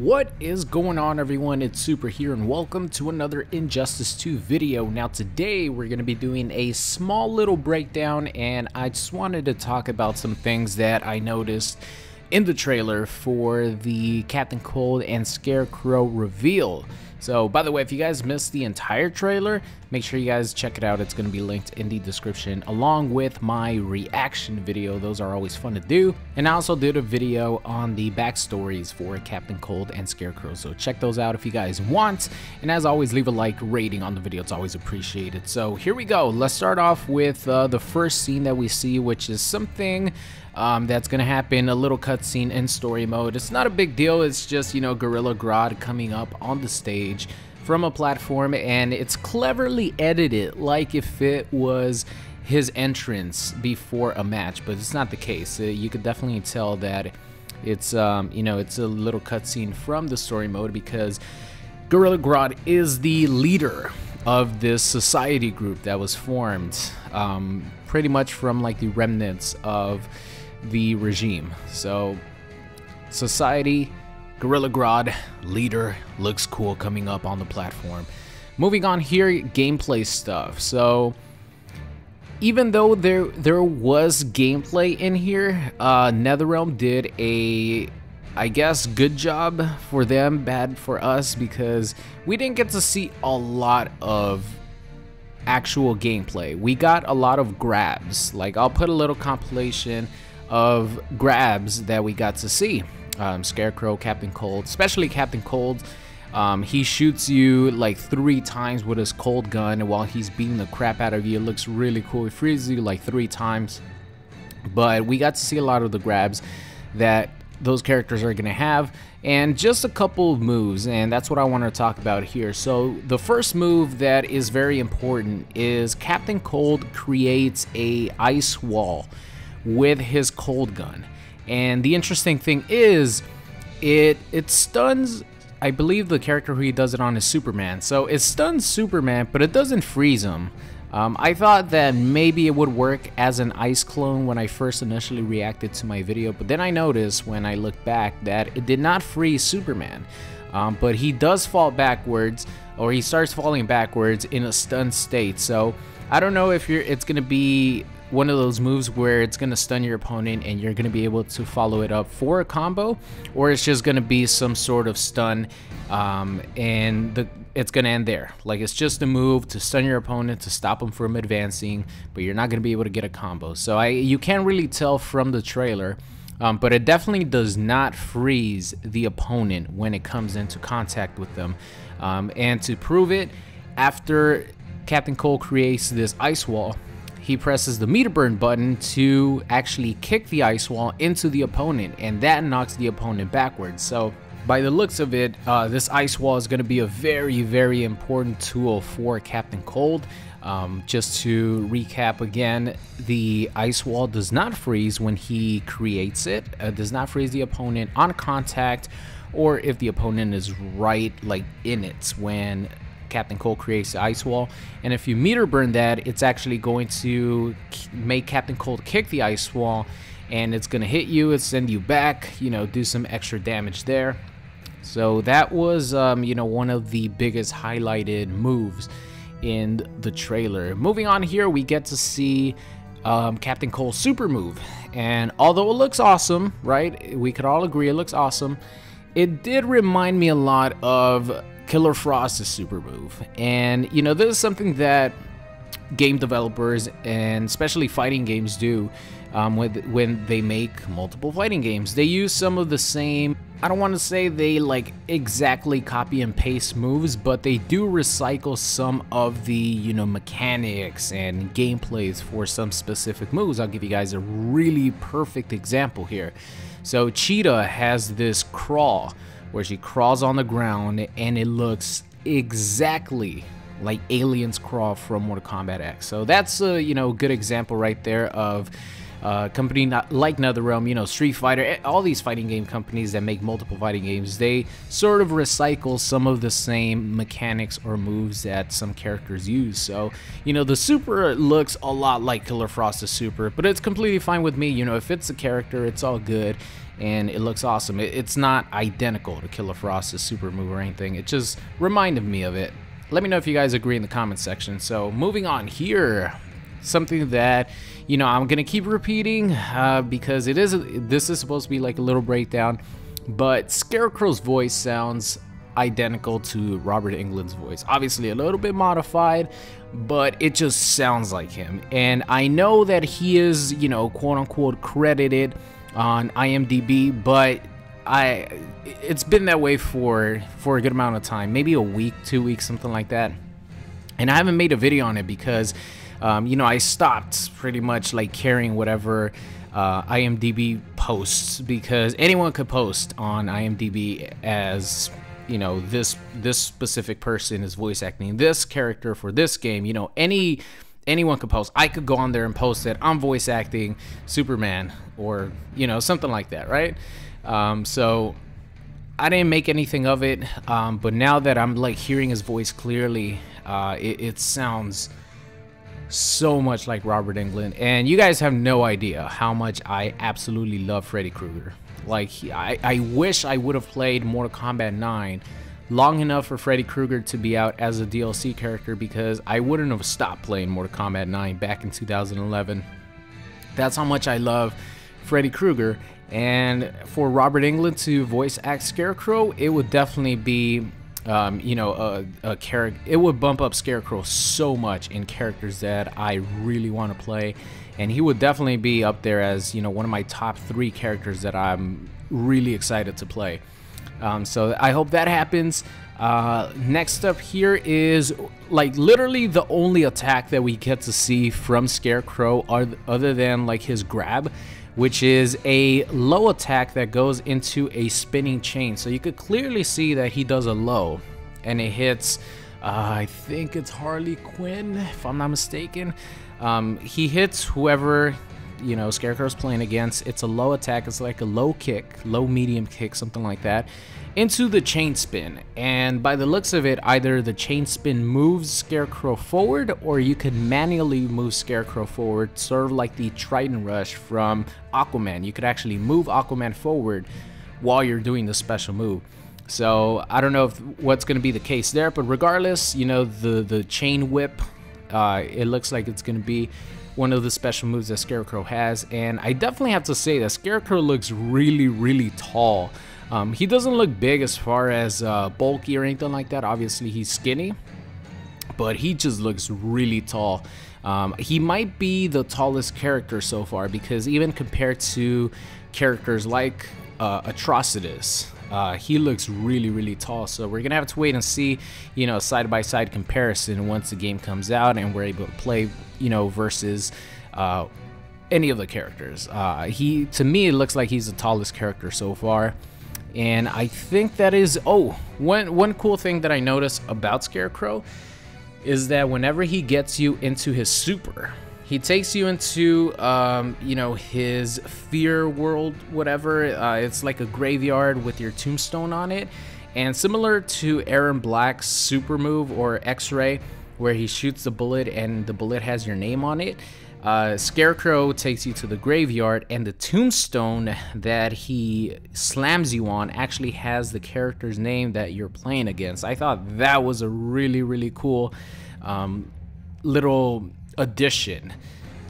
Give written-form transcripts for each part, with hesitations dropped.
What is going on, everyone? It's Super here and welcome to another Injustice 2 video. Now today we're going to be doing a small little breakdown, and I just wanted to talk about some things that I noticed in the trailer for the Captain Cold and Scarecrow reveal. So, by the way, if you guys missed the entire trailer, make sure you guys check it out. It's going to be linked in the description along with my reaction video. Those are always fun to do. And I also did a video on the backstories for Captain Cold and Scarecrow. So check those out if you guys want. And as always, leave a like rating on the video. It's always appreciated. So here we go. Let's start off with the first scene that we see, which is something that's gonna happen, a little cutscene in story mode. It's not a big deal. It's just, you know, Gorilla Grodd coming up on the stage from a platform, and it's cleverly edited like if it was his entrance before a match, but it's not the case. You could definitely tell that it's you know, it's a little cutscene from the story mode because Gorilla Grodd is the leader of this society group that was formed pretty much from like the remnants of the regime. So society, Gorilla Grodd, leader, looks cool coming up on the platform. Moving on here, gameplay stuff. So even though there was gameplay in here, NetherRealm did a, I guess, good job for them, bad for us, because we didn't get to see a lot of actual gameplay. We got a lot of grabs. Like, I'll put a little compilation of grabs that we got to see. Scarecrow, Captain Cold, especially Captain Cold. He shoots you like 3 times with his cold gun while he's beating the crap out of you. It looks really cool. He freezes you like 3 times. But we got to see a lot of the grabs that those characters are gonna have, and just a couple of moves, and that's what I want to talk about here. So the first move that is very important is Captain Cold creates a ice wall with his cold gun, and the interesting thing is it stuns, I believe the character who he does it on is Superman. So it stuns Superman, but it doesn't freeze him. I thought that maybe it would work as an ice clone when I first initially reacted to my video, but then I noticed when I looked back that it did not freeze Superman. But he does fall backwards, or he starts falling backwards in a stunned state. So I don't know if it's going to be one of those moves where it's going to stun your opponent and you're going to be able to follow it up for a combo, or it's just going to be some sort of stun and it's going to end there. Like, it's just a move to stun your opponent to stop him from advancing, but you're not going to be able to get a combo. So you can't really tell from the trailer, but it definitely does not freeze the opponent when it comes into contact with them. And to prove it, after Captain Cold creates this ice wall, he presses the meter burn button to actually kick the ice wall into the opponent, and that knocks the opponent backwards. So by the looks of it, this ice wall is going to be a very, very important tool for Captain Cold. Just to recap again, the ice wall does not freeze when he creates it. It does not freeze the opponent on contact, or if the opponent is right, like, in it when Captain Cold creates the ice wall. And if you meter burn that, it's actually going to make Captain Cold kick the ice wall, and it's going to hit you, it's send you back, you know, do some extra damage there. So that was you know, one of the biggest highlighted moves in the trailer. Moving on here, we get to see Captain Cold's super move, and although it looks awesome, right, we could all agree it looks awesome, it did remind me a lot of Killer Frost's super move. And you know, this is something that game developers and especially fighting games do when they make multiple fighting games. They use some of the same, I don't want to say they like exactly copy and paste moves, but they do recycle some of the, you know, mechanics and gameplays for some specific moves. I'll give you guys a really perfect example here. So Cheetah has this crawl where she crawls on the ground, and it looks exactly like Aliens crawl from Mortal Kombat X. So that's a, you know, good example right there of a company not like NetherRealm, you know, Street Fighter, all these fighting game companies that make multiple fighting games, they sort of recycle some of the same mechanics or moves that some characters use. So, you know, the super looks a lot like Killer Frost's super, but it's completely fine with me. You know, if it's a character, it's all good. and it looks awesome. It's not identical to Killer Frost's super move or anything. It just reminded me of it. Let me know if you guys agree in the comment section. So moving on here, something that, you know, I'm gonna keep repeating because this is supposed to be like a little breakdown, but Scarecrow's voice sounds identical to Robert Englund's voice. Obviously a little bit modified, but it just sounds like him. And I know that he is, you know, quote unquote credited on IMDb, but it's been that way for a good amount of time, maybe a week, 2 weeks, something like that. And I haven't made a video on it because you know, I stopped pretty much like caring whatever IMDb posts, because anyone could post on IMDb as, you know, this specific person is voice acting this character for this game. You know, anyone could post. I could go on there and post that I'm voice acting Superman, or, you know, something like that, right? So I didn't make anything of it, but now that I'm like hearing his voice clearly, it sounds so much like Robert Englund. And you guys have no idea how much I absolutely love Freddy Krueger. Like, I wish I would have played Mortal Kombat 9 long enough for Freddy Krueger to be out as a DLC character, because I wouldn't have stopped playing Mortal Kombat 9 back in 2011. That's how much I love Freddy Krueger. And for Robert Englund to voice act Scarecrow, it would definitely be, you know, a character. It would bump up Scarecrow so much in characters that I really want to play, and he would definitely be up there as, you know, one of my top 3 characters that I'm really excited to play. So I hope that happens. Next up here is like literally the only attack that we get to see from Scarecrow other than like his grab, which is a low attack that goes into a spinning chain. So you could clearly see that he does a low, and it hits, I think it's Harley Quinn, if I'm not mistaken. He hits whoever, you know, Scarecrow's playing against. It's a low attack. It's like a low kick, low medium kick, something like that, into the chain spin. And by the looks of it, either the chain spin moves Scarecrow forward, or you could manually move Scarecrow forward, sort of like the Trident Rush from Aquaman. You could actually move Aquaman forward while you're doing the special move. So I don't know what's going to be the case there, but regardless, you know, the chain whip, it looks like it's going to be one of the special moves that Scarecrow has. And I definitely have to say that Scarecrow looks really, really tall. He doesn't look big as far as bulky or anything like that. Obviously he's skinny, but he just looks really tall. He might be the tallest character so far, because even compared to characters like Atrocitus, he looks really, really tall. So we're gonna have to wait and see, you know, side-by-side comparison once the game comes out and we're able to play, you know, versus any of the characters. To me, it looks like he's the tallest character so far. And I think that is, one cool thing that I noticed about Scarecrow is that whenever he gets you into his super, he takes you into, you know, his fear world, whatever. It's like a graveyard with your tombstone on it. And similar to Aaron Black's super move, or X-Ray, where he shoots the bullet and the bullet has your name on it, Scarecrow takes you to the graveyard, and the tombstone that he slams you on actually has the character's name that you're playing against. I thought that was a really, really cool little addition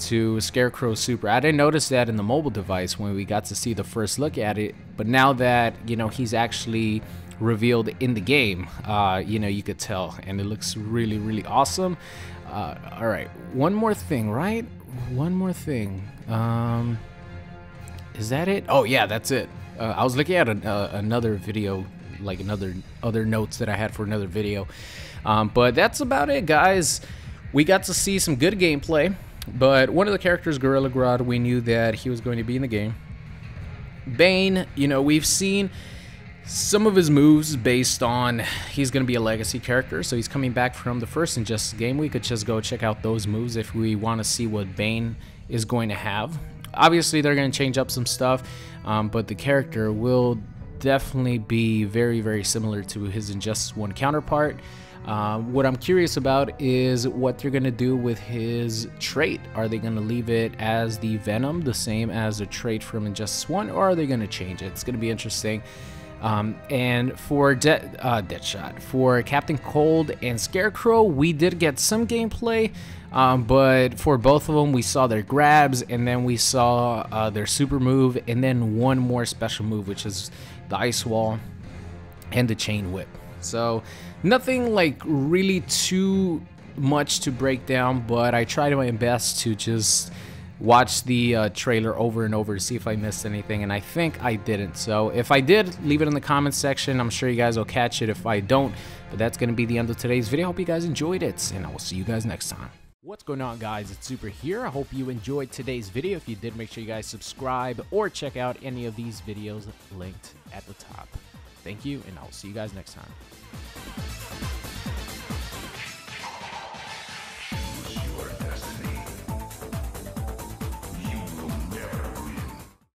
to Scarecrow's super. I didn't notice that in the mobile device when we got to see the first look at it, but now that, you know, he's actually revealed in the game, you know, you could tell, and it looks really, really awesome. All right, one more thing, right? One more thing. Is that it? Oh yeah, that's it. I was looking at another video, like other notes that I had for another video, but that's about it, guys. We got to see some good gameplay, but one of the characters, Gorilla Grodd, we knew that he was going to be in the game. Bane, you know, we've seen some of his moves based on he's going to be a legacy character, so he's coming back from the first Injustice game. We could just go check out those moves if we want to see what Bane is going to have. Obviously they're going to change up some stuff, but the character will definitely be very, very similar to his Injustice 1 counterpart. What I'm curious about is what they're going to do with his trait. Are they going to leave it as the Venom, the same as the trait from Injustice 1, or are they going to change it? It's going to be interesting. And for Deadshot, for Captain Cold and Scarecrow, we did get some gameplay, but for both of them, we saw their grabs, and then we saw their super move, and then one more special move, which is the Ice Wall and the Chain Whip. So nothing like really too much to break down, but I tried my best to just watch the trailer over and over to see if I missed anything, and I think I didn't. So if I did, leave it in the comments section. I'm sure you guys will catch it if I don't, but that's going to be the end of today's video. I hope you guys enjoyed it, and I will see you guys next time. What's going on, guys? It's Super here. I hope you enjoyed today's video. If you did, make sure you guys subscribe or check out any of these videos linked at the top. Thank you, and I'll see you guys next time.